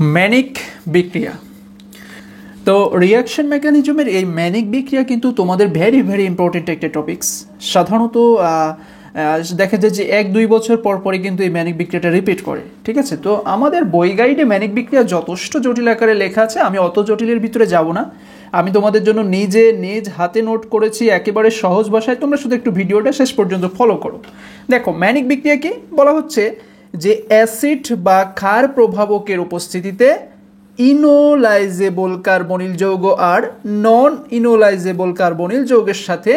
Manic বিক্রিয়া। তো reaction মেকানিজমের এই ম্যানিক বিক্রিয়া কিন্তু তোমাদের ভেরি ইম্পর্টেন্ট একটা টপিকস। সাধারণত দেখা যায় যে 1-2 বছর পর পরে কিন্তু এই ম্যানিক বিক্রিয়াটা রিপিট করে, ঠিক আছে। তো আমাদের বই গাইডে ম্যানিক বিক্রিয়া যথেষ্ট জটিল আকারে লেখা আছে, আমি অত জটিলের ভিতরে যাব না। আমি তোমাদের জন্য নিজ হাতে নোট করেছি একেবারে সহজ ভাষায়, তোমরা শুধু একটু ভিডিওটা শেষ পর্যন্ত ফলো করো। দেখো ম্যানিক বিক্রিয়া কি বলা হচ্ছে, যে অ্যাসিড বা ক্ষার প্রভাবকের উপস্থিতিতে ইনোলাইজেবল কার্বনিল যৌগ আর নন ইনোলাইজেবল কার্বনিল যৌগের সাথে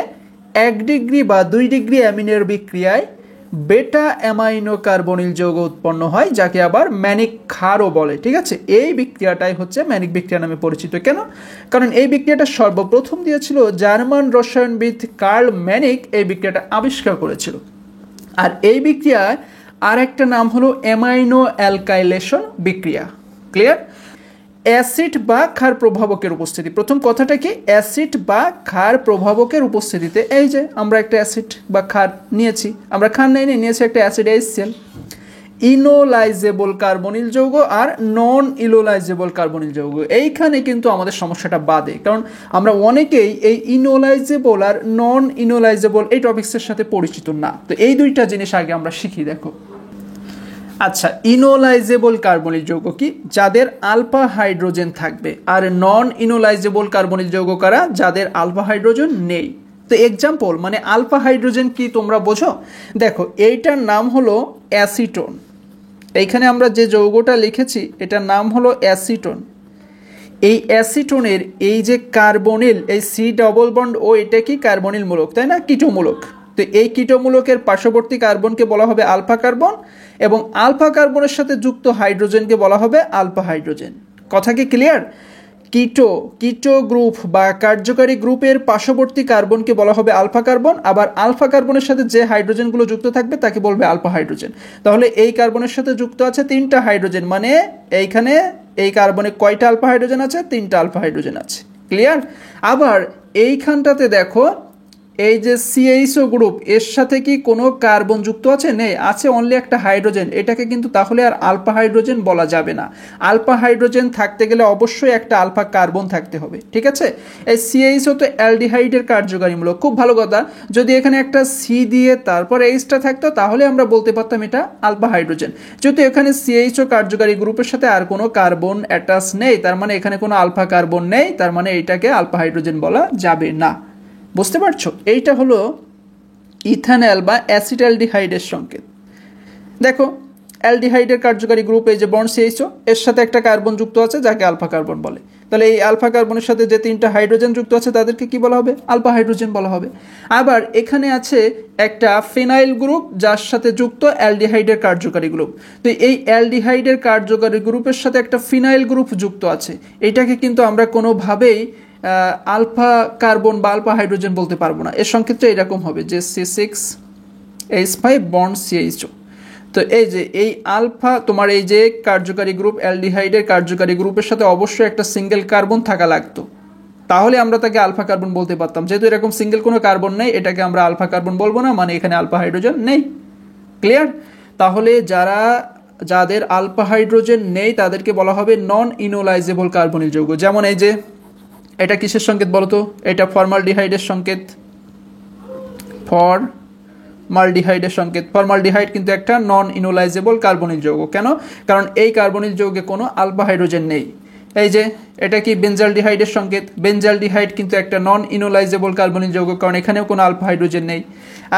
1 ডিগ্রি বা 2 ডিগ্রি অ্যামিনের বিক্রিয়ায় বেটা অ্যামাইনো কার্বনিল যৌগ উৎপন্ন হয়, যাকে আবার ম্যানিক ক্ষারও বলে, ঠিক আছে। এই বিক্রিয়াটাই হচ্ছে ম্যানিক বিক্রিয়া নামে পরিচিত। কেন? কারণ এই বিক্রিয়াটা সর্বপ্রথম দিয়েছিল জার্মান রসায়নবিদ কার্ল ম্যানিক, এই বিক্রিয়াটা আবিষ্কার করেছিল। আর এই বিক্রিয়ায় আর একটা নাম হলো অ্যামাইনো অ্যালকাইলেশন বিক্রিয়া। ক্লিয়ার? অ্যাসিড বা ক্ষার প্রভাবকের উপস্থিতি, প্রথম কথাটা কি, অ্যাসিড বা ক্ষার প্রভাবকের উপস্থিতিতে, এই যে আমরা একটা অ্যাসিড বা ক্ষার নিয়েছি, আমরা ক্ষার নিয়েছি একটা অ্যাসিড HCl, ইনোলাইজেবল কার্বনিল যৌগ আর নন ইনোলাইজেবল কার্বনিল যৌগ। এইখানে কিন্তু আমাদের সমস্যাটা বাদে, কারণ আমরা অনেকেই এই ইনোলাইজেবল আর নন ইনোলাইজেবল এই টপিক্সের সাথে পরিচিত না। তো এই দুইটা জিনিস আগে আমরা শিখি। দেখো, আচ্ছা, ইনোলাইজেবল কার্বনিল যৌগ কি, যাদের আলফা হাইড্রোজেন থাকবে, আর নন ইনোলাইজেবল কার্বনিল যৌগ কারা, যাদের আলফা হাইড্রোজেন নেই। তো এক্সাম্পল, মানে আলফা হাইড্রোজেন কি তোমরা বোঝো? দেখো, এইটার নাম হলো অ্যাসিটোন। এইখানে আমরা যে যৌগটা লিখেছি এটার নাম হলো অ্যাসিটোন। এই অ্যাসিটোনের এই যে কার্বনিল, এই C ডবল বন্ড ও, এটা কি কার্বনিল মূলক, তাই না, কিটোমূলক। তো এই কিটোমূলকের পার্শ্ববর্তী কার্বনকে বলা হবে আলফা কার্বন, এবং আলফা কার্বনের সাথে যুক্ত হাইড্রোজেনকে বলা হবে আলফা হাইড্রোজেন। কথা কি ক্লিয়ার? কিটো গ্রুপ বা কার্যকারী গ্রুপের পার্শ্ববর্তী কার্বনকে বলা হবে আলফা কার্বন, আবার আলফা কার্বনের সাথে যে হাইড্রোজেনগুলো যুক্ত থাকবে তাকে বলবে আলফা হাইড্রোজেন। তাহলে এই কার্বনের সাথে যুক্ত আছে 3টা হাইড্রোজেন, মানে এইখানে এই কার্বনে কয়টা আলফা হাইড্রোজেন আছে? 3টা আলফা হাইড্রোজেন আছে। ক্লিয়ার? আবার এইখানটাতে দেখো, এই যে CHO গ্রুপ, এর সাথে কি কোনো কার্বন যুক্ত আছে? নেই, আছে অনলি একটা হাইড্রোজেন। এটাকে কিন্তু তাহলে আর আলফা হাইড্রোজেন বলা যাবে না। আলফা হাইড্রোজেন থাকতে গেলে অবশ্যই একটা আলফা কার্বন থাকতে হবে, ঠিক আছে। এই CHO তো অ্যালডিহাইডের কার্যকারীমূলক, খুব ভালো কথা। যদি এখানে একটা C দিয়ে তারপর Hটা থাকতো তাহলে আমরা বলতে পারতাম এটা আলফা হাইড্রোজেন। যেহেতু এখানে CHO কার্যকারী গ্রুপের সাথে আর কোনো কার্বন অ্যাটাচ নেই, তার মানে এখানে কোনো আলফা কার্বন নেই, তার মানে এইটাকে আলফা হাইড্রোজেন বলা যাবে না। বুঝতে পারছো? এইটা হলো ইথানল বা অ্যাসিটালডিহাইডের সংকেত। দেখো, অ্যালডিহাইডের কার্যকারী গ্রুপ এই যে বন্ড CHO, এর সাথে একটা কার্বন যুক্ত আছে যাকে আলফা কার্বন বলে। তাহলে এই আলফা কার্বনের সাথে যে 3টা হাইড্রোজেন যুক্ত আছে তাদেরকে কি বলা হবে? আলফা হাইড্রোজেন বলা হবে। আবার এখানে আছে একটা ফিনাইল গ্রুপ যার সাথে যুক্ত অ্যালডিহাইডের কার্যকারী গ্রুপ। তো এই অ্যালডিহাইডের কার্যকারী গ্রুপের সাথে একটা ফিনাইল গ্রুপ যুক্ত আছে, এটাকে কিন্তু আমরা কোনোভাবেই আলফা কার্বন বা আলফা হাইড্রোজেন বলতে পারবো না। এর সংক্ষেপটা এরকম হবে যে C6H5 বন্ড CHO। তো এই যে এই আলফা, তোমার এই যে কার্যকারী গ্রুপ অ্যালডিহাইডের কার্যকারী গ্রুপের সাথে অবশ্যই একটা সিঙ্গেল কার্বন থাকা লাগতো, তাহলে আমরা তাকে আলফা কার্বন বলতে পারতাম। যেহেতু এরকম সিঙ্গেল কোনো কার্বন নেই, এটাকে আমরা আলফা কার্বন বলবো না, মানে এখানে আলফা হাইড্রোজেন নেই। ক্লিয়ার? তাহলে যাদের আলফা হাইড্রোজেন নেই তাদেরকে বলা হবে নন ইনোলাইজেবল কার্বনিল যৌগ। যেমন এই যে এটা কিসের সংকেত বলতো? এটা ফর্মালডিহাইডের সংকেত, ফর্মালডিহাইডের সংকেত। ফর্মালডিহাইড কিন্তু একটা নন ইনোলাইজেবল কার্বনিল যৌগ। কেন? কারণ এই কার্বনিল যৌগে কোনো আলফা হাইড্রোজেন নেই। এই যে এটা কি বেনজালডিহাইডের সংকেত। বেনজালডিহাইড কিন্তু একটা নন ইনোলাইজেবল কার্বনিল যৌগ, কারণ এখানেও কোনো আলফা হাইড্রোজেন নেই।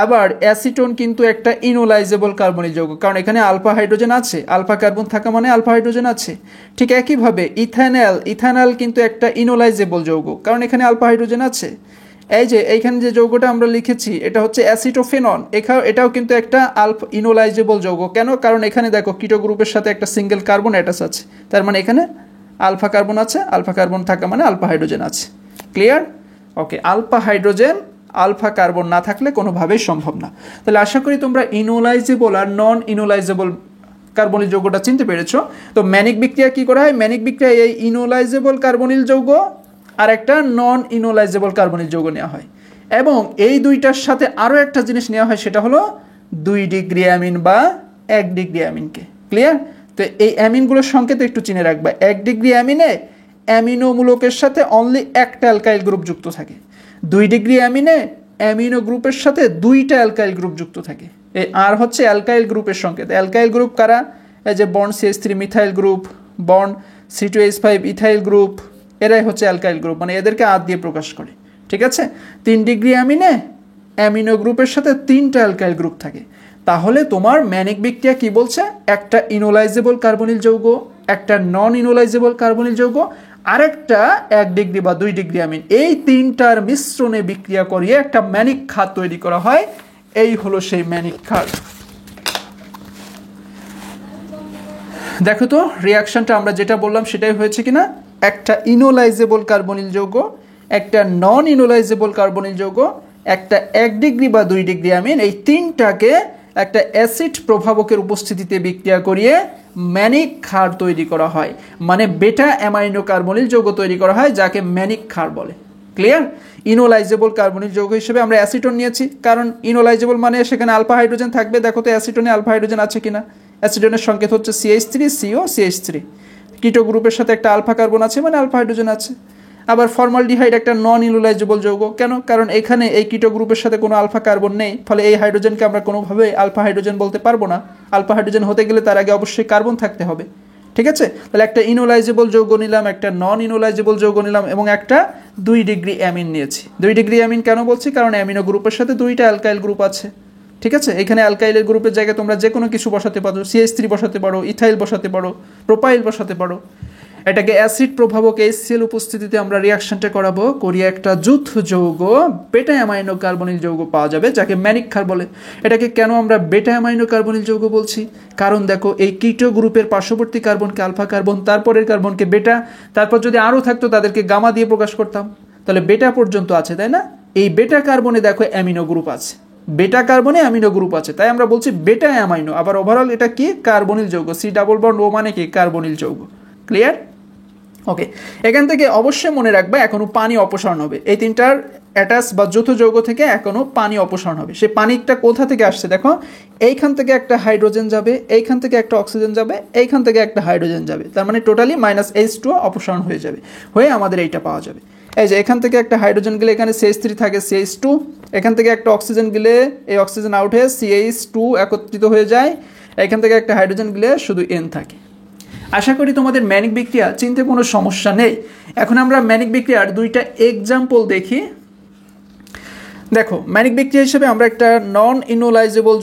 আবার অ্যাসিটোন কিন্তু একটা ইনোলাইজেবল কার্বনিল যৌগ, কারণ এখানে আলফা হাইড্রোজেন আছে, আলফা কার্বন থাকা মানে আলফা হাইড্রোজেন আছে। ঠিক একইভাবে ইথানল কিন্তু একটা ইনোলাইজেবল যৌগ, কারণ এখানে আলফা হাইড্রোজেন আছে। এই যে এইখানে যে যৌগটা আমরা লিখেছি এটা হচ্ছে অ্যাসিটোফেনন, এটাও কিন্তু একটা আলফা ইনোলাইজেবল যৌগ। কেন? কারণ এখানে দেখো কিটো গ্রুপের সাথে একটা সিঙ্গেল কার্বন অ্যাটাচ আছে, তার মানে এখানে আলফা কার্বন আছে, আলফা কার্বন থাকা মানে আলফা হাইড্রোজেন আছে। ক্লিয়ার? ওকে, আলফা হাইড্রোজেন আলফা কার্বন না থাকলে কোনোভাবেই সম্ভব না। তাহলে আশা করি তোমরা ইনোলাইজেবল আর নন ইনোলাইজেবল কার্বনিল যৌগটা চিনতে পেরেছো। তো ম্যানিক বিক্রিয়া কি করা হয়? ম্যানিক বিক্রিয়া এই ইনোলাইজেবল কার্বনিল যৌগ আর একটা নন ইনোলাইজেবল কার্বনিল যৌগ নেওয়া হয়, এবং এই দুইটার সাথে আরও একটা জিনিস নেওয়া হয়, সেটা হলো 2 ডিগ্রি অ্যামিন বা 1 ডিগ্রি অ্যামিনকে। ক্লিয়ার? তো এই অ্যামিনগুলোর সংকেত একটু চিনে রাখবা। 1 ডিগ্রি অ্যামিনে অ্যামিনো মূলকের সাথে অনলি একটা অ্যালকাইল গ্রুপ যুক্ত থাকে। 2 ডিগ্রি অ্যামিনে অ্যামিনো গ্রুপের সাথে 2টা অ্যালকাইল গ্রুপ যুক্ত থাকে। এই আর হচ্ছে অ্যালকাইল গ্রুপের সংকেত। অ্যালকাইল গ্রুপ কারা? এই যে bond CH3 methyl group, bond C2H5 ethyl group, এরাই হচ্ছে অ্যালকাইল গ্রুপ, মানে এদেরকে আর দিয়ে প্রকাশ করে। ঠিক আছে? 3 ডিগ্রি অ্যামিনে অ্যামিনো গ্রুপের সাথে 3টা অ্যালকাইল গ্রুপ থাকে। তাহলে তোমার ম্যানিক বিক্রিয়া কি বলছে? একটা ইনোলাইজেবল কার্বনিল যৌগ, একটা নন ইনোলাইজেবল কার্বনিল যৌগ, আরেকটা 1 ডিগ্রি বা 2 ডিগ্রি অ্যামিন, এই 3টার মিশ্রণে বিক্রিয়া করিয়ে একটা ম্যানিক ক্ষার তৈরি করা হয়। এই হলো সেই ম্যানিক ক্ষার। দেখো তো রিয়াকশনটা আমরা যেটা বললাম সেটাই হয়েছে কিনা। একটা ইনোলাইজেবল কার্বনিল যৌগ, একটা নন ইনোলাইজেবল কার্বনিল যৌগ, একটা 1 ডিগ্রি বা 2 ডিগ্রি অ্যামিন, এই 3টাকে একটা অ্যাসিড প্রভাবকের উপস্থিতিতে বিক্রিয়া করিয়ে ম্যানিক ক্ষার তৈরি করা হয়, মানে বেটা অ্যামাইনো কার্বনিল যৌগ তৈরি করা হয়, যাকে ম্যানিক ক্ষার বলে। ক্লিয়ার? ইনোলাইজেবল কার্বনিল যৌগ হিসেবে আমরা অ্যাসিটন নিয়েছি, কারণ ইনোলাইজেবল মানে সেখানে আলফা হাইড্রোজেন থাকবে। দেখো তো অ্যাসিটনে আলফা হাইড্রোজেন আছে কিনা। অ্যাসিটনের সংকেত হচ্ছে CH3CO CH3। কিটো গ্রুপের সাথে একটা আলফা কার্বন আছে, মানে আলফা হাইড্রোজেন আছে। আবার ফর্মালডিহাইড একটা নন ইনোলাইজেবল যৌগ। কেন? কারণ এখানে এই কিটো গ্রুপের সাথে কোনো আলফা কার্বন নেই, ফলে এই হাইড্রোজেনকে আমরা কোনোভাবে আলফা হাইড্রোজেন বলতে পারবো না। আলফা হাইড্রোজেন হতে গেলে তার আগে অবশ্যই কার্বন থাকতে হবে। ঠিক আছে? তাহলে একটা ইনোলাইজেবল যৌগ নিলাম, একটা নন ইনোলাইজেবল যৌগ নিলাম, এবং একটা 2 ডিগ্রি অ্যামিন নিয়েছি। 2 ডিগ্রি অ্যামিন কেন বলছি? কারণ অ্যামিনো গ্রুপের সাথে 2টা অ্যালকাইল গ্রুপ আছে। ঠিক আছে? এখানে অ্যালকাইলের গ্রুপের জায়গায় তোমরা যে কোনো কিছু বসাতে পারো, CH3 বসাতে পারো, ইথাইল বসাতে পারো, প্রোপাইল বসাতে পারো। এটাকে অ্যাসিড প্রভাবক HCl উপস্থিতিতে আমরা রিয়াকশনটা করাবো, করিয়ে একটা যৌথ যৌগ বেটা অ্যামাইনো কার্বনিল যৌগ পাওয়া যাবে, যাকে ম্যানিক ক্ষার বলে। এটাকে কেন আমরা বেটা অ্যামাইনো কার্বনিল যৌগ বলছি? কারণ দেখো এই কিটো গ্রুপের পার্শ্ববর্তী কার্বনকে আলফা কার্বন, তারপরের কার্বনকে বেটা, তারপর যদি আরও থাকতো তাদেরকে গামা দিয়ে প্রকাশ করতাম, তাহলে বেটা পর্যন্ত আছে, তাই না? এই বেটা কার্বনে দেখো অ্যামিনো গ্রুপ আছে, বেটা কার্বনে অ্যামিনো গ্রুপ আছে, তাই আমরা বলছি বেটা অ্যামাইনো। আবার ওভারঅল এটা কি? কার্বনিল যৌগ। C ডাবল বন্ড O মানে কি? কার্বনিল যৌগ। ক্লিয়ার? ওকে, এখান থেকে অবশ্যই মনে রাখবে এখনো পানি অপসারণ হবে। এই 3টার অ্যাটাচ বা যৌথ যৌগ থেকে এখনো পানি অপসারণ হবে। সে পানিটা কোথা থেকে আসছে দেখো, এইখান থেকে একটা হাইড্রোজেন যাবে, এইখান থেকে একটা অক্সিজেন যাবে, এইখান থেকে একটা হাইড্রোজেন যাবে, তার মানে টোটালি -H2 অপসারণ হয়ে যাবে, হয়ে আমাদের এইটা পাওয়া যাবে। এই যে এখান থেকে একটা হাইড্রোজেন গেলে এখানে CH3 থাকে, CH2, এখান থেকে একটা অক্সিজেন গেলে এই অক্সিজেন আউট হয়ে CH2 একত্রিত হয়ে যায়, এখান থেকে একটা হাইড্রোজেন গেলে শুধু N থাকে। আশা করি তোমাদের ম্যানিক বিক্রিয়া চিনতে কোনো সমস্যা নেই। এখন আমরা ম্যানিক বিক্রিয়ার 2টা এক্সাম্পল দেখি। দেখো ম্যানিক বিক্রিয়া হিসেবে আমরা একটা নন ইনোলাইজেবল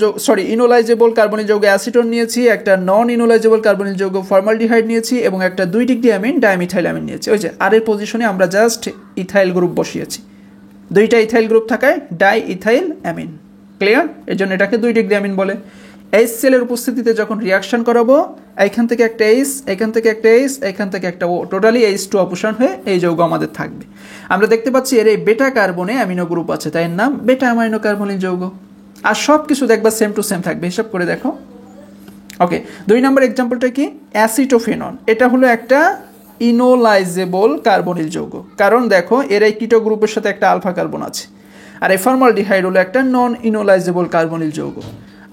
ইনোলাইজেবল কার্বনিল যৌগ অ্যাসিটন নিয়েছি, একটা নন ইনোলাইজেবল কার্বনিল যৌগ ফর্মালডিহাইড নিয়েছি, এবং একটা 2 ডিগ্রি অ্যামিন ডাইমিথাইল অ্যামিন নিয়েছি। ওই যে আর এর পজিশনে আমরা জাস্ট ইথাইল গ্রুপ বসিয়েছি, 2টা ইথাইল গ্রুপ থাকায় ডাই ইথাইল অ্যামিন। ক্লিয়ার? এর জন্য এটাকে 2 ডিগ্রি অ্যামিন বলে। HCl এর উপস্থিতিতে যখন রিয়াকশন করাবো, এইখান থেকে একটা H, এখান থেকে একটা H, এখান থেকে একটা O, টোটালি H2 অপসারণ হয়ে এই যৌগ আমাদের থাকবে। আমরা দেখতে পাচ্ছি এর এই বেটা কার্বনে অ্যামিনো গ্রুপ আছে, তাই এর নাম বেটা অ্যামাইনো কার্বনিল যৌগ। আর সব কিছু দেখবা সেম টু সেম থাকবে, হিসাব করে দেখো। ওকে, 2 নম্বর এক্সাম্পলটা কি? অ্যাসিটোফেনন। এটা হলো একটা ইনোলাইজেবল কার্বনিল যৌগ, কারণ দেখো এর এই কিটো গ্রুপের সাথে একটা আলফা কার্বন আছে, আর এই ফর্মালডিহাইড হলো একটা নন ইনোলাইজেবল কার্বনিল যৌগ।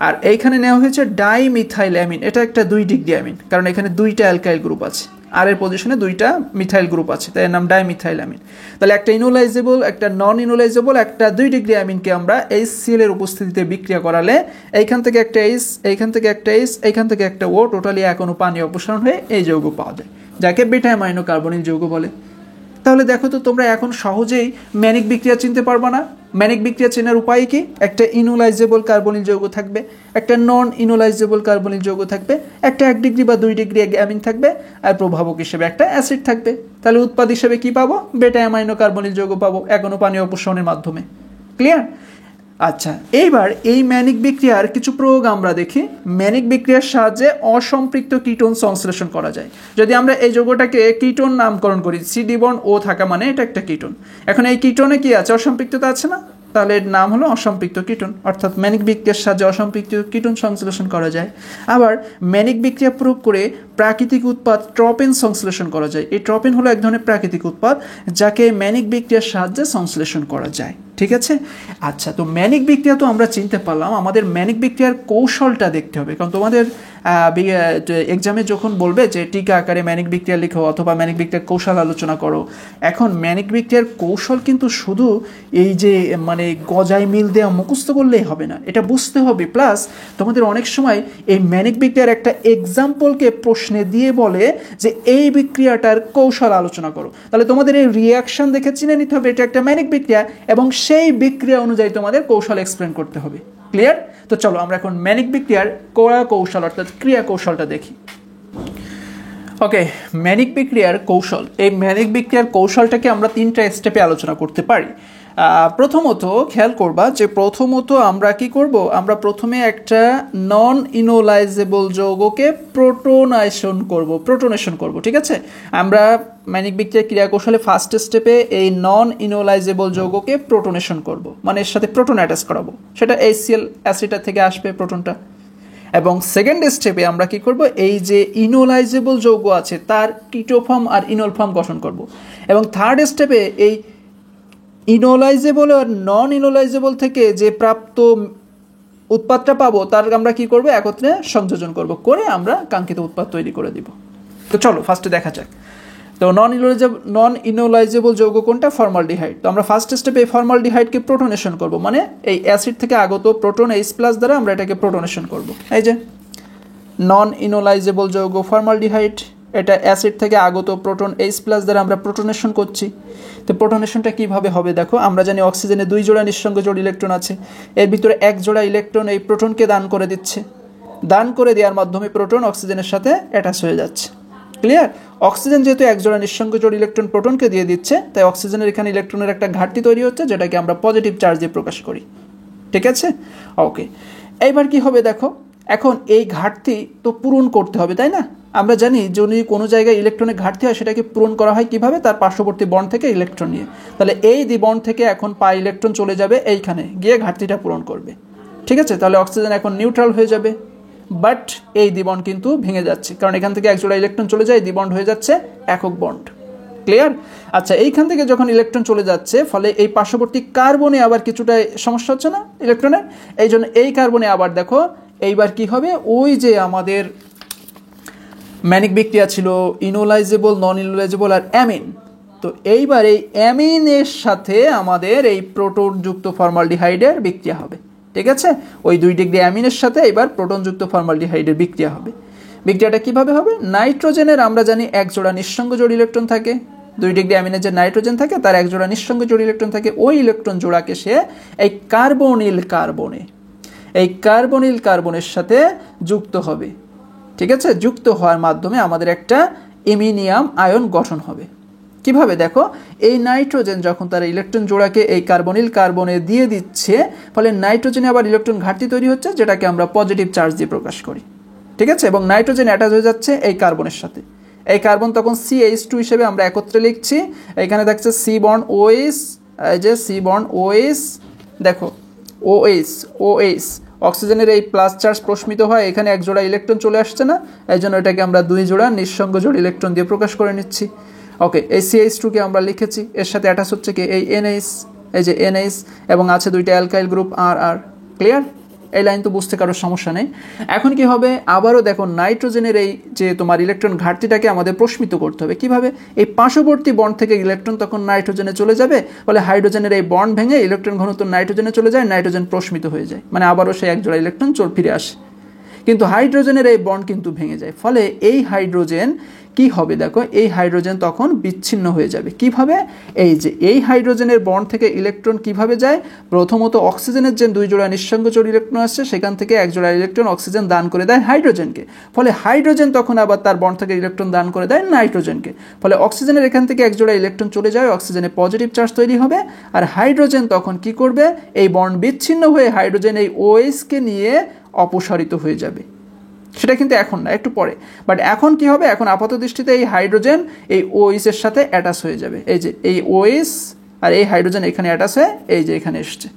আর এইখানে নেওয়া হয়েছে ডাইমিথাইল অ্যামিন, এটা একটা 2 ডিগ্রি অ্যামিন, কারণ এখানে 2টা অ্যালকাইল গ্রুপ আছে, আর এর পজিশনে 2টা মিথাইল গ্রুপ আছে, তাই এর নাম ডাইমিথাইল অ্যামিন। তাহলে একটা ইনোলাইজেবল, একটা নন ইনোলাইজেবল, একটা 2 ডিগ্রি অ্যামিনকে আমরা HCl এর উপস্থিতিতে বিক্রিয়া করালে এইখান থেকে একটা H, এইখান থেকে একটা H, এইখান থেকে একটা O, টোটালি এখনো পানি অপসারণ হয়ে এই যৌগ পাওয়া যায়, যাকে বেটা অ্যামাইনো কার্বনিল যৌগ বলে। তাহলে দেখো তো তোমরা এখন সহজেই ম্যানিক বিক্রিয়া চিনতে পারবা না? ম্যানিক বিক্রিয়া চেনার উপায় কি? একটা ইনোলাইজেবল কার্বনিল যৌগ থাকবে, একটা নন ইনোলাইজেবল কার্বনিল যৌগ থাকবে, একটা 1 ডিগ্রি বা 2 ডিগ্রি অ্যামিন থাকবে, আর প্রভাবক হিসেবে একটা অ্যাসিড থাকবে। তাহলে উৎপাদ হিসেবে কি পাবো? বেটা অ্যামাইনো কার্বনিল যৌগ পাবো, এখনো পানি অপসারণের মাধ্যমে। ক্লিয়ার? আচ্ছা, এইবার এই ম্যানিক বিক্রিয়ার কিছু প্রয়োগ আমরা দেখি। ম্যানিক বিক্রিয়ার সাহায্যে অসম্পৃক্ত কিটোন সংশ্লেষণ করা যায়। যদি আমরা এই যৌগটাকে কিটোন নামকরণ করি, CD বন্ড O থাকা মানে এটা একটা কিটোন। এখন এই কিটোনে কি আছে? অসম্পৃক্ততা আছে না? তাহলে এর নাম হলো অসম্পৃক্ত কিটোন, অর্থাৎ ম্যানিক বিক্রিয়ার সাহায্যে অসম্পৃক্ত কিটোন সংশ্লেষণ করা যায়। আবার ম্যানিক বিক্রিয়া প্রয়োগ করে প্রাকৃতিক উৎপাদ ট্রপেন সংশ্লেষণ করা যায়। এই ট্রপেন হলো এক ধরনের প্রাকৃতিক উৎপাদ, যাকে ম্যানিক বিক্রিয়ার সাহায্যে সংশ্লেষণ করা যায়। ঠিক আছে? আচ্ছা, তো ম্যানিক বিক্রিয়া তো আমরা চিনতে পারলাম, আমাদের ম্যানিক বিক্রিয়ার কৌশলটা দেখতে হবে, কারণ তোমাদের এক্সামে যখন বলবে যে টিকা আকারে ম্যানিক বিক্রিয়া লিখো অথবা ম্যানিক বিক্রিয়ার কৌশল আলোচনা করো, এখন ম্যানিক বিক্রিয়ার কৌশল কিন্তু শুধু এই যে মানে গজায় মিল দেওয়া মুখস্থ করলেই হবে না, এটা বুঝতে হবে। প্লাস তোমাদের অনেক সময় এই ম্যানিক বিক্রিয়ার একটা এক্সাম্পলকে প্রশ্নে দিয়ে বলে যে এই বিক্রিয়াটার কৌশল আলোচনা করো, তাহলে তোমাদের এই রিয়াকশন দেখে চিনে নিতে হবে এটা একটা ম্যানিক বিক্রিয়া এবং সেই বিক্রিয়া অনুযায়ী তোমাদের কৌশল এক্সপ্লেন করতে হবে। ক্লিয়ার? তো চলো আমরা এখন ম্যানিক বিক্রিয়ার করা কৌশল অর্থাৎ ক্রিয়া কৌশলটা দেখি। ওকে, ম্যানিক বিক্রিয়ার কৌশল, এই ম্যানিক বিক্রিয়ার কৌশলটাকে আমরা 3টা স্টেপে আলোচনা করতে পারি। প্রথমত খেয়াল করবা যে প্রথমত আমরা কি করব, আমরা প্রথমে একটা নন ইনোলাইজেবল যৌগকে প্রোটনেশন করব। ঠিক আছে, আমরা ম্যানিক বিক্রিয়ার ক্রিয়া কৌশলে ফার্স্ট স্টেপে এই নন ইনোলাইজেবল যৌগকে প্রোটনেশন করব, মানে এর সাথে প্রোটন অ্যাটাচ করাবো, সেটা HCl অ্যাসিডটা থেকে আসবে প্রোটনটা। এবং সেকেন্ড স্টেপে আমরা কি করব, এই যে ইনোলাইজেবল যৌগ আছে তার কিটো ফর্ম আর ইনোল ফর্ম গঠন করব। এবং থার্ড স্টেপে এই ইনোলাইজেবল আর নন ইনোলাইজেবল থেকে যে প্রাপ্ত উৎপাদটা পাবো তার আমরা কি করব, একত্রে সংযোজন করব, করে আমরা কাঙ্ক্ষিত উৎপাদ তৈরি করে দিব। তো চলো ফার্স্টে দেখা যাক। তো নন ইনোলাইজেবল যৌগ কোনটা? ফর্মালডিহাইড। তো আমরা ফার্স্ট স্টেপে এই ফর্মালডিহাইডকে প্রোটনেশন করব, মানে এই অ্যাসিড থেকে আগত প্রোটন H+ দ্বারা আমরা এটাকে প্রোটনেশন করব। এই যে নন ইনোলাইজেবল যৌগ ফর্মালডিহাইড, এটা অ্যাসিড থেকে আগত প্রোটন H+ দ্বারা আমরা প্রোটনেশন করছি। তো প্রোটনেশনটা কিভাবে হবে দেখো, আমরা জানি অক্সিজেনে 2 জোড়া নিঃসঙ্গ জোড় ইলেকট্রন আছে, এর ভিতরে 1 জোড়া ইলেকট্রন এই প্রোটনকে দান করে দিচ্ছে, দান করে দেওয়ার মাধ্যমে প্রোটন অক্সিজেনের সাথে অ্যাটাচ হয়ে যাচ্ছে। ক্লিয়ার? অক্সিজেন যেহেতু 1 জোড়া নিঃসঙ্গ জোড় ইলেকট্রন প্রোটনকে দিয়ে দিচ্ছে, তাই অক্সিজেনের এখানে ইলেকট্রনের একটা ঘাটতি তৈরি হচ্ছে, যেটাকে আমরা পজিটিভ চার্জ দিয়ে প্রকাশ করি। ঠিক আছে? ওকে, এইবার কি হবে দেখো, এখন এই ঘাটতি তো পূরণ করতে হবে, তাই না? আমরা জানি যদি কোনো জায়গায় ইলেকট্রনের ঘাটতি হয় সেটাকে পূরণ করা হয় কিভাবে, তার পার্শ্ববর্তী বন্ড থেকে ইলেকট্রন নিয়ে। তাহলে এই দ্বিবন্ড থেকে এখন পাই ইলেকট্রন চলে যাবে এইখানে, গিয়ে ঘাটতিটা পূরণ করবে। ঠিক আছে, তাহলে অক্সিজেন এখন নিউট্রাল হয়ে যাবে, বাট এই দ্বিবন্ড কিন্তু ভেঙে যাচ্ছে, কারণ এখান থেকে 1 জোড়া ইলেকট্রন চলে যায়, দ্বিবন্ড হয়ে যাচ্ছে একক বন্ড। ক্লিয়ার? আচ্ছা, এইখান থেকে যখন ইলেকট্রন চলে যাচ্ছে, ফলে এই পার্শ্ববর্তী কার্বনে আবার কিছুটা সমস্যা হচ্ছে না ইলেকট্রনের, এই জন্য এই কার্বনে আবার দেখো এইবার কি হবে, ওই যে আমাদের ম্যানিক বিক্রিয়া ছিল ইনোলাইজেবল, নন ইনোলাইজেবল আর অ্যামিন, তো এইবার এই অ্যামিনের সাথে আমাদের এই প্রোটনযুক্ত ফর্মালডিহাইডের বিক্রিয়া হবে। ঠিক আছে, ওই 2 ডিগ্রি অ্যামিনের সাথে এবার প্রোটনযুক্ত ফর্মালডিহাইডের বিক্রিয়া হবে। বিক্রিয়াটা কিভাবে হবে, নাইট্রোজেনের আমরা জানি 1 জোড়া নিঃসঙ্গ জোড় ইলেকট্রন থাকে, 2 ডিগ্রি অ্যামিনের যে নাইট্রোজেন থাকে তার 1 জোড়া নিঃসঙ্গ জোড় ইলেকট্রন থাকে, ওই ইলেকট্রন জোড়াকে সে এই কার্বনিল কার্বনের সাথে যুক্ত হবে। ঠিক আছে, যুক্ত হওয়ার মাধ্যমে আমাদের একটা অ্যামিনিয়াম আয়ন গঠন হবে। কিভাবে দেখো, এই নাইট্রোজেন যখন তার ইলেকট্রন জোড়াকে এই কার্বনিল কার্বনে দিয়ে দিচ্ছে, ফলে নাইট্রোজেনে আবার ইলেকট্রন ঘাটতি তৈরি হচ্ছে, যেটাকে আমরা পজিটিভ চার্জ দিয়ে প্রকাশ করি। ঠিক আছে, এবং নাইট্রোজেন অ্যাটাচ হয়ে যাচ্ছে এই কার্বনের সাথে, এই কার্বন তখন CH2 হিসেবে আমরা একত্রে লিখছি, এখানে থাকছে C বন্ড OH, এই যে C বন্ড OH, দেখো OH অক্সিজেনের এই প্লাস চার্জ প্রস্মিত হয়, এখানে 1 জোড়া ইলেকট্রন চলে আসছে না, এই জন্য এটাকে আমরা 2 জোড়া নিঃসঙ্গ জোড় ইলেকট্রন দিয়ে প্রকাশ করে নিচ্ছি। ওকে, এই CH2 কে আমরা লিখেছি, এর সাথে অ্যাটাচ হচ্ছে কি এই NH, এই যে NH, এবং আছে 2টা অ্যালকাইল গ্রুপ RR। ক্লিয়ার? এই লাইন তো বুঝতে কারোর সমস্যা নেই। এখন কি হবে, আবারও দেখো নাইট্রোজেনের এই যে তোমার ইলেকট্রন ঘাটতিটাকে আমাদের প্রস্মিত করতে হবে। কিভাবে, এই পার্শ্ববর্তী বন্ড থেকে ইলেকট্রন তখন নাইট্রোজেনে চলে যাবে, ফলে হাইড্রোজেনের এই বন্ড ভেঙে ইলেকট্রন ঘনত্ব নাইট্রোজেনে চলে যায়, নাইট্রোজেন প্রস্মিত হয়ে যায়, মানে আবারও সেই 1 জোড়া ইলেকট্রন ফিরে আসে। কিন্তু হাইড্রোজেনের এই বন্ড কিন্তু ভেঙে যায়, ফলে এই হাইড্রোজেন কি হবে দেখো, এই হাইড্রোজেন তখন বিচ্ছিন্ন হয়ে যাবে। কিভাবে, এই যে এই হাইড্রোজেনের বন্ড থেকে ইলেকট্রন কিভাবে যায়, প্রথমত অক্সিজেনের যে 2 জোড়া নিঃসঙ্গ জোড় ইলেকট্রন আসছে, সেখান থেকে 1 জোড়া ইলেকট্রন অক্সিজেন দান করে দেয় হাইড্রোজেনকে, ফলে হাইড্রোজেন তখন আবার তার বন্ড থেকে ইলেকট্রন দান করে দেয় নাইট্রোজেনকে, ফলে অক্সিজেনের এখান থেকে 1 জোড়া ইলেকট্রন চলে যায়, অক্সিজেনে পজিটিভ চার্জ তৈরি হবে, আর হাইড্রোজেন তখন কি করবে, এই বন্ড বিচ্ছিন্ন হয়ে হাইড্রোজেন এই OH কে নিয়ে অপসারিত হয়ে যাবে। সেটা কিন্তু এখন না, একটু পরে, বাট এখন কি হবে, এখন আপাত দৃষ্টিতে এই হাইড্রোজেন এই OH এর সাথে অ্যাটাচ হয়ে যাবে, এই যে এই OH আর এই হাইড্রোজেন এখানে অ্যাটাচ হয়ে এই যে এখানে এসছে,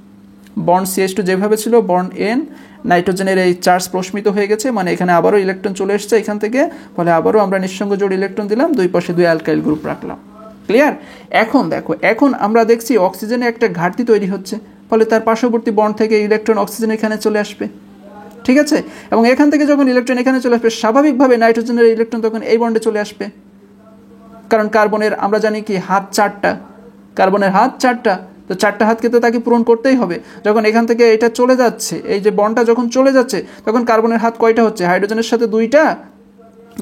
বন্ড CH2 যেভাবে ছিল বন্ড N, নাইট্রোজেনের এই চার্জ প্রস্মিত হয়ে গেছে, মানে এখানে আবারও ইলেকট্রন চলে এসছে এখান থেকে, ফলে আবারও আমরা নিঃসঙ্গ জোড় ইলেকট্রন দিলাম, 2 পাশে 2 অ্যালকাইল গ্রুপ রাখলাম। ক্লিয়ার? এখন দেখো, এখন আমরা দেখছি অক্সিজেনে একটা ঘাটতি তৈরি হচ্ছে, ফলে তার পার্শ্ববর্তী বন্ড থেকে ইলেকট্রন অক্সিজেন এখানে চলে আসবে। ঠিক আছে, এবং এখান থেকে যখন ইলেকট্রন এখানে চলে আসবে স্বাভাবিকভাবে নাইট্রোজেনের ইলেকট্রন তখন এই বন্ডে চলে আসবে, কারণ কার্বনের আমরা জানি কি হাত 4টা, কার্বনের হাত 4টা, তো 4টা হাতকে তো তাকে পূরণ করতেই হবে। যখন এখান থেকে এটা চলে যাচ্ছে, এই যে বন্ডটা যখন চলে যাচ্ছে তখন কার্বনের হাত কয়টা হচ্ছে, হাইড্রোজেনের সাথে 2টা।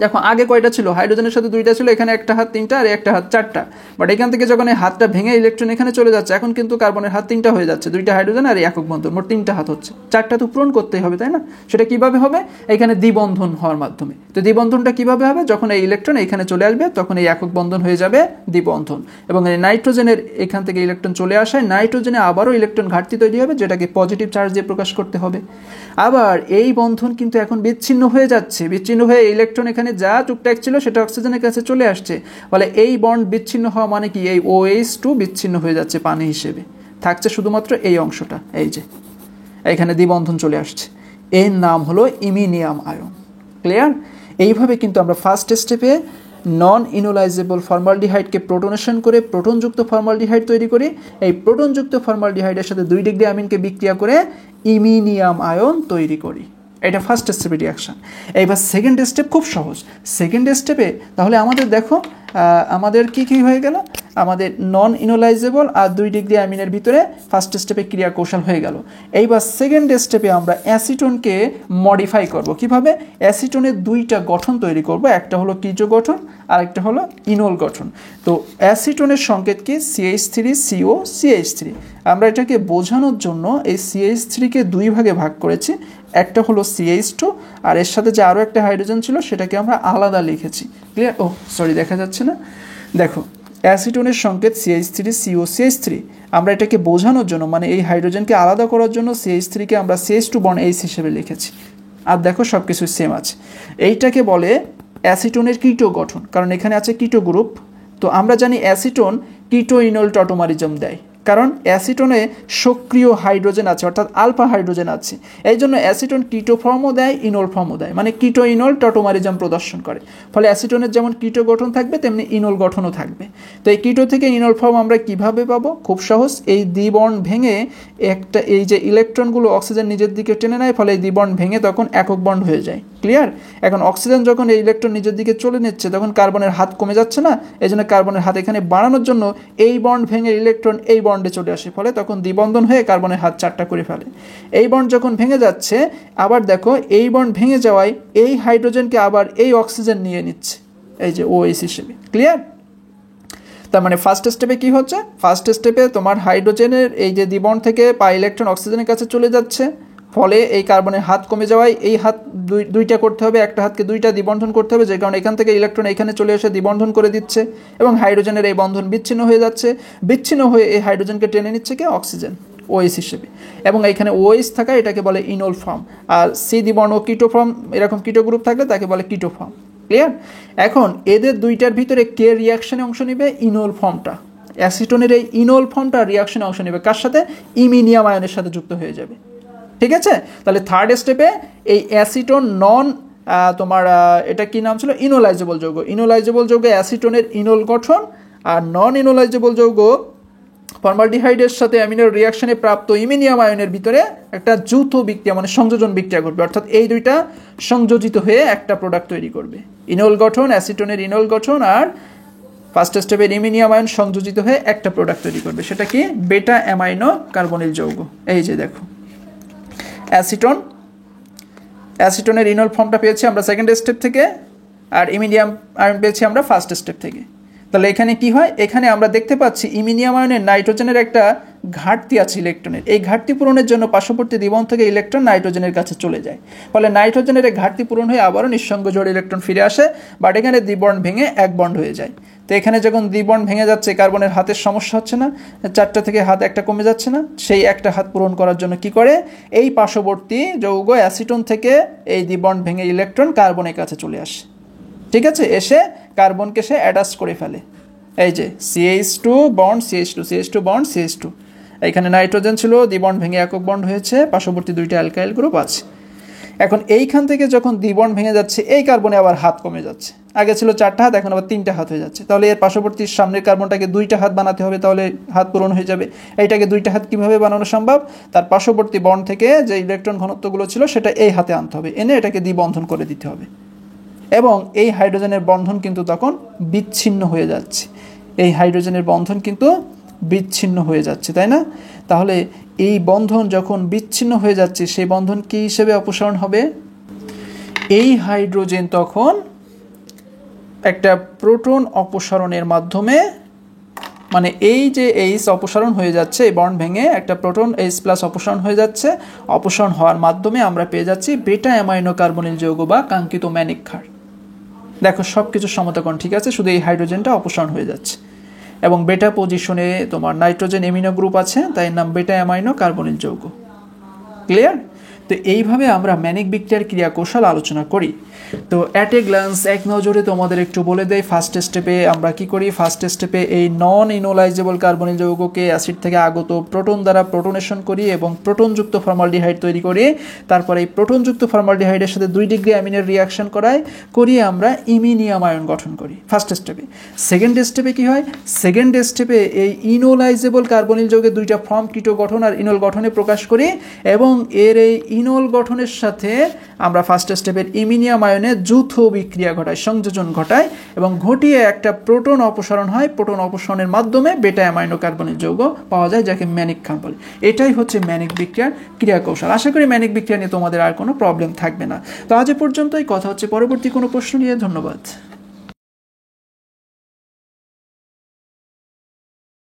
দেখো আগে কয়টা ছিল, হাইড্রোজেনের সাথে 2টা ছিল, এখানে একটা হাত 3টা আর একটা হাত 4টা। বাট এখান থেকে যখন এই হাতটা ভেঙে ইলেকট্রন এখানে চলে যাচ্ছে, এখন কিন্তু কার্বনের হাত 3টা হয়ে যাচ্ছে, 2টা হাইড্রোজেন আর একক বন্ধন, মোট 3টা হাত হচ্ছে। 4টা তো পূরণ করতেই হবে, তাই না? সেটা কিভাবে হবে, এখানে দ্বিবন্ধন হওয়ার মাধ্যমে। তো দ্বিবন্ধনটা কিভাবে হবে, যখন এই ইলেকট্রন এখানে চলে আসবে তখন এই একক বন্ধন হয়ে যাবে দ্বিবন্ধন, এবং এই নাইট্রোজেনের এখান থেকে ইলেকট্রন চলে আসায় নাইট্রোজেনে আবারও ইলেকট্রন ঘাটতি তৈরি হবে, যেটাকে পজিটিভ চার্জ দিয়ে প্রকাশ করতে হবে। আবার এই বন্ধন কিন্তু এখন বিচ্ছিন্ন হয়ে যাচ্ছে, বিচ্ছিন্ন হয়ে ইলেকট্রন এখানে যা টুকটাক ছিল সেটা অক্সিজেনের কাছে চলে আসছে। ফলে এই বন্ড বিচ্ছিন্ন হওয়া মানে কি, এই OH2 বিচ্ছিন্ন হয়ে যাচ্ছে পানি হিসেবে, থাকছে শুধুমাত্র এই অংশটা, এই যে এখানে দ্বিবন্ধন চলে আসছে, এর নাম হলো ইমিনিয়াম আয়ন। ক্লিয়ার? এইভাবে কিন্তু আমরা ফার্স্ট স্টেপে নন ইনোলাইজেবল ফর্মালডিহাইডকে প্রোটনেশন করে প্রোটনযুক্ত ফর্মালডিহাইড তৈরি করি, এই প্রোটনযুক্ত ফর্মালডিহাইডের সাথে 2 ডিগ্রি অ্যামিনকে বিক্রিয়া করে ইমিনিয়াম আয়ন তৈরি করি। এটা ফার্স্ট স্টেপের রিয়াকশান। এইবার সেকেন্ড স্টেপ খুব সহজ। সেকেন্ড স্টেপে তাহলে আমাদের দেখো আমাদের কি হয়ে গেল, আমাদের নন ইনোলাইজেবল আর 2 ডিগ্রি অ্যামিনের ভিতরে ফার্স্ট স্টেপে ক্রিয়া কৌশল হয়ে গেল। এইবার সেকেন্ড স্টেপে আমরা অ্যাসিটোনকে মডিফাই করব। কিভাবে? অ্যাসিটোনের 2টা গঠন তৈরি করব, একটা হলো কিটো গঠন আর একটা হলো ইনোল গঠন। তো অ্যাসিটোনের সংকেত কি, CH3CO CH3। আমরা এটাকে বোঝানোর জন্য এই CH3কে 2 ভাগে ভাগ করেছি, একটা হলো CH2 আর এর সাথে যে আরও একটা হাইড্রোজেন ছিল সেটাকে আমরা আলাদা লিখেছি। ক্লিয়ার? ও সরি, দেখা যাচ্ছে না, দেখো অ্যাসিটোনের সংকেত CH3CO CH3, আমরা এটাকে বোঝানোর জন্য মানে এই হাইড্রোজেনকে আলাদা করার জন্য CH3কে আমরা CH2 বন্ড H হিসেবে লিখেছি। আর দেখো সব কিছু সেম আছে। এইটাকে বলে অ্যাসিটোনের কিটো গঠন, কারণ এখানে আছে কিটো গ্রুপ। তো আমরা জানি অ্যাসিটোন কিটো ইনোল টটোমারিজম দেয়, কারণ অ্যাসিটোনে সক্রিয় হাইড্রোজেন আছে, অর্থাৎ আলফা হাইড্রোজেন আছে। এই জন্য অ্যাসিটোন কিটো ফর্মও দেয়, ইনোল ফর্মও দেয়, মানে কিটো ইনোল টটোমারিজম প্রদর্শন করে। ফলে অ্যাসিটোনের যেমন কিটো গঠন থাকবে তেমনি ইনোল গঠনও থাকবে। তো এই কিটো থেকে ইনোল ফর্ম আমরা কিভাবে পাবো? খুব সহজ, এই দ্বিবন্ড ভেঙে একটা এই যে ইলেকট্রনগুলো অক্সিজেন নিজের দিকে টেনে নেয়, ফলে এই দ্বিবন্ড ভেঙে তখন একক বন্ড হয়ে যায়। ক্লিয়ার? এখন অক্সিজেন যখন এই ইলেকট্রন নিজের দিকে চলে নিচ্ছে তখন কার্বনের হাত কমে যাচ্ছে না, এই জন্য কার্বনের হাত এখানে বাড়ানোর জন্য এই বন্ড ভেঙে ইলেকট্রন এই বন্ডে চলে আসে, ফলে তখন দ্বিবন্ধন হয়ে কার্বনের হাত 4টা করে ফেলে। এই বন্ড যখন ভেঙে যাচ্ছে, আবার দেখো এই বন্ড ভেঙে যাওয়ায় এই হাইড্রোজেনকে আবার এই অক্সিজেন নিয়ে নিচ্ছে, এই যে OH হিসেবে। ক্লিয়ার? তার মানে ফার্স্ট স্টেপে কি হচ্ছে, ফার্স্ট স্টেপে তোমার হাইড্রোজেনের এই যে দ্বিবন্ড থেকে পাই ইলেকট্রন অক্সিজেনের কাছে চলে যাচ্ছে, ফলে এই কার্বনের হাত কমে যাওয়ায় এই হাত 2টা করতে হবে, একটা হাতকে 2টা দ্বিবন্ধন করতে হবে, যে কারণে এখান থেকে ইলেকট্রন এখানে চলে এসে দ্বিবন্ধন করে দিচ্ছে এবং হাইড্রোজেনের এই বন্ধন বিচ্ছিন্ন হয়ে যাচ্ছে। বিচ্ছিন্ন হয়ে এই হাইড্রোজেনকে টেনে নিচ্ছে কি, অক্সিজেন OH হিসেবে, এবং এখানে OH থাকা এটাকে বলে ইনোল ফর্ম। আর সি দ্বিবর্ণ কিটো ফর্ম, এরকম কিটো গ্রুপ থাকলে তাকে বলে কিটো ফর্ম। ক্লিয়ার? এখন এদের 2টার ভিতরে কে রিয়াকশনে অংশ নেবে? ইনোল ফর্মটা। অ্যাসিটোনের এই ইনোল ফর্মটা রিয়াকশনে অংশ নেবে কার সাথে? ইমিনিয়াম আয়নের সাথে যুক্ত হয়ে যাবে। ঠিক আছে? তাহলে থার্ড স্টেপে এই অ্যাসিটোন নন তোমার এটা কি নাম ছিল, ইনোলাইজেবল যৌগ। ইনোলাইজেবল যৌগে অ্যাসিটোনের ইনোল গঠন আর নন ইনোলাইজেবল যৌগ ফর্মালডিহাইডের সাথে অ্যামিনোর রিয়াকশনে প্রাপ্ত ইমিনিয়াম আয়নের ভিতরে একটা যৌথ বিক্রিয়া মানে সংযোজন বিক্রিয়া ঘটবে, অর্থাৎ এই 2টা সংযোজিত হয়ে একটা প্রোডাক্ট তৈরি করবে। ইনোল গঠন, অ্যাসিটোনের ইনোল গঠন আর ফার্স্ট স্টেপের ইমিনিয়াম আয়ন সংযোজিত হয়ে একটা প্রোডাক্ট তৈরি করবে, সেটা কি? বেটা অ্যামাইনো কার্বনিল যৌগ। এই যে দেখো অ্যাসিটোনের ইনোল ফর্মটা পেয়েছি আমরা সেকেন্ড স্টেপ থেকে, আর ইমিনিয়াম আয়ন পেয়েছি আমরা ফার্স্ট স্টেপ থেকে। তাহলে এখানে কি হয়, এখানে আমরা দেখতে পাচ্ছি ইমিনিয়াম আয়নের নাইট্রোজেনের একটা ঘাটতি আছে ইলেকট্রনের। এই ঘাটতি পূরণের জন্য পার্শ্ববর্তী দ্বিবন্ধ থেকে ইলেকট্রন নাইট্রোজেনের কাছে চলে যায়, ফলে নাইট্রোজেনের এই ঘাটতি পূরণ হয়ে আবারও নিঃসঙ্গ জোড় ইলেকট্রন ফিরে আসে, বাট এখানে দ্বিবন্ড ভেঙে এক বন্ড হয়ে যায়। তো এখানে যখন দ্বিবন্ড ভেঙে যাচ্ছে, কার্বনের হাতের সমস্যা হচ্ছে না, 4টা থেকে হাত একটা কমে যাচ্ছে না, সেই একটা হাত পূরণ করার জন্য কি করে, এই পার্শ্ববর্তী যৌগ অ্যাসিটোন থেকে এই দ্বিবন্ড ভেঙে ইলেকট্রন কার্বনের কাছে চলে আসে। ঠিক আছে? এসে কার্বনকে সে অ্যাটাচ করে ফেলে, এই যে CH2 bond CH2, CH2 bond CH2। এখানে নাইট্রোজেন ছিল, দ্বিবন্ড ভেঙে একক বন্ড হয়েছে, পার্শ্ববর্তী 2টা অ্যালকাইল গ্রুপ আছে। এখন এইখান থেকে যখন দ্বিবন্ড ভেঙে যাচ্ছে এই কার্বনে আবার হাত কমে যাচ্ছে, আগে ছিল 4টা হাত, এখন আবার 3টা হাত হয়ে যাচ্ছে। তাহলে এর পার্শ্ববর্তী সামনের কার্বনটাকে 2টা হাত বানাতে হবে, তাহলে হাত পূরণ হয়ে যাবে। এইটাকে 2টা হাত কীভাবে বানানো সম্ভব? তার পার্শ্ববর্তী বন্ড থেকে যে ইলেকট্রন ঘনত্বগুলো ছিল সেটা এই হাতে আনতে হবে, এনে এটাকে দ্বিবন্ধন করে দিতে হবে। এবং এই হাইড্রোজেনের বন্ধন কিন্তু তখন বিচ্ছিন্ন হয়ে যাচ্ছে, এই হাইড্রোজেনের বন্ধন কিন্তু বিচ্ছিন্ন হয়ে যাচ্ছে, তাই না? তাহলে এই বন্ধন যখন বিচ্ছিন্ন হয়ে যাচ্ছে সেই বন্ধন কী হিসেবে অপসারণ হবে? এই হাইড্রোজেন তখন একটা প্রোটন অপসারণের মাধ্যমে, মানে এই যে এইচ অপসারণ হয়ে যাচ্ছে, এই বন্ড ভেঙে একটা প্রোটন H+ অপসারণ হয়ে যাচ্ছে, অপসারণ হওয়ার মাধ্যমে আমরা পেয়ে যাচ্ছি বেটা অ্যামাইনো কার্বনিল যৌগ বা কাঙ্ক্ষিত ম্যানিক ক্ষার। দেখো সব কিছু সমতাকোণ ঠিক আছে, শুধু এই হাইড্রোজেনটা অপসারণ হয়ে যাচ্ছে। এবং বেটা পজিশনে তোমার নাইট্রোজেন এমিনো গ্রুপ আছে, তাই নাম বেটা অ্যামাইনো কার্বনিল যৌগ। ক্লিয়ার? তো এইভাবে আমরা ম্যানিক বিক্রিয়ার ক্রিয়া কৌশল আলোচনা করি। তো অ্যাট এ গ্লান্স এক নজরে তোমাদের একটু বলে দেই ফার্স্ট স্টেপে আমরা কি করি। ফার্স্ট স্টেপে এই নন ইনোলাইজেবল কার্বনিল যৌগকে অ্যাসিড থেকে আগত প্রোটন দ্বারা প্রোটনেশন করি এবং প্রোটনযুক্ত ফর্মালডিহাইড তৈরি করি। তারপরে এই প্রোটনযুক্ত ফর্মালডিহাইডের সাথে 2 ডিগ্রি অ্যামিনের রিয়াকশন করিয়ে আমরা ইমিনিয়াম আয়ন গঠন করি ফার্স্ট স্টেপে। সেকেন্ড স্টেপে কি হয়? সেকেন্ড স্টেপে এই ইনোলাইজেবল কার্বনিল যৌগের 2টা ফর্ম কিটো গঠন আর ইনল গঠনে প্রকাশ করি এবং এর এই ইনল গঠনের সাথে আমরা ফার্স্ট স্টেপের ইমিনিয়াম আয়নে যৌথ বিক্রিয়া ঘটায়, সংযোজন ঘটায় এবং ঘটিয়ে একটা প্রোটন অপসারণ হয়। প্রোটন অপসারণের মাধ্যমে বেটা অ্যামাইনো কার্বনিল যৌগ পাওয়া যায়, যাকে ম্যানিক ক্ষার বলে। এটাই হচ্ছে ম্যানিক বিক্রিয়ার ক্রিয়া কৌশল। আশা করি ম্যানিক বিক্রিয়া নিয়ে তোমাদের আর কোনো প্রবলেম থাকবে না। তো আজ পর্যন্তই, কথা হচ্ছে পরবর্তী কোনো প্রশ্ন নিয়ে। ধন্যবাদ।